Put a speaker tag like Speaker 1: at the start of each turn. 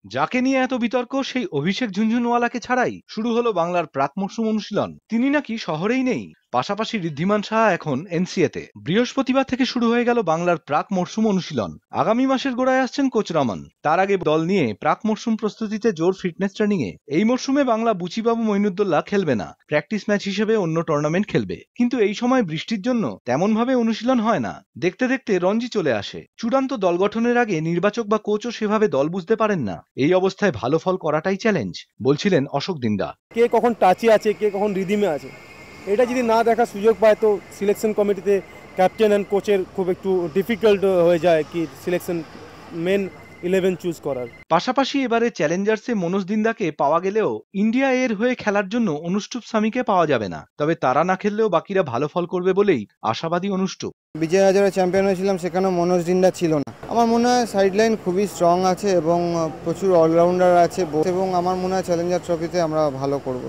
Speaker 1: যাকে নিয়ে এত বিতর্ক সেই অভিষেক ঝুনঝুনওয়ালাকে ছাড়াই শুরু হলো বাংলার প্রাক মরশুম অনুশীলন। তিনি নাকি শহরেই নেই, পাশাপাশি ঋদ্ধিমান সাহা এখন এনসিএতে। বৃহস্পতিবার থেকে শুরু হয়ে গেল বাংলার প্রাক মরশুম অনুশীলন। আগামী মাসের গোড়ায় আসছেন কোচ রমন। তার আগে দল নিয়ে প্রাক মরশুম প্রস্তুতিতে জোর ফিটনেস ট্রেনিং এ। এই মরশুমে বাংলা বুচিবাবু মঈনুদ্দোল্লা খেলবে না, প্র্যাকটিস ম্যাচ হিসেবে অন্য টুর্নামেন্ট খেলবে। কিন্তু এই সময় বৃষ্টির জন্য তেমন ভাবে অনুশীলন হয় না। দেখতে দেখতে রঞ্জি চলে আসে। চূড়ান্ত দল গঠনের আগে নির্বাচক বা কোচও সেভাবে দল বুঝতে পারেন না। এই অবস্থায় ভালো ফল করাটাই চ্যালেঞ্জ, বলছিলেন অশোক দিন্দা।
Speaker 2: কে কখন টাচে আছে, কে কখন রিদিমে আছে, এটা যদি না দেখার সুযোগ পায় তো সিলেকশন কমিটিতে ক্যাপ্টেন অ্যান্ড কোচের খুব একটু ডিফিকাল্ট হয়ে যায় কি সিলেকশন মেন 11 চুজ করার।
Speaker 1: পাশাপাশি এবারে চ্যালেঞ্জার্সে মনোজ দিন্দাকে পাওয়া গেলেও ইন্ডিয়া এর হয়ে খেলার জন্য অনুষ্টুপ স্বামীকে পাওয়া যাবে না। তবে তারা না খেললেও বাকিরা ভালো ফল করবে বলেই আশাবাদী অনুষ্টুপ।
Speaker 3: বিজয় হাজারে চ্যাম্পিয়ন হয়েছিলাম, সেখানেও মনোজ দিন্দা ছিল না। আমার মনে হয় সাইডলাইন খুবই স্ট্রং আছে এবং প্রচুর অলরাউন্ডার আছে এবং আমার মনে হয় চ্যালেঞ্জার ট্রফিতে আমরা ভালো করব।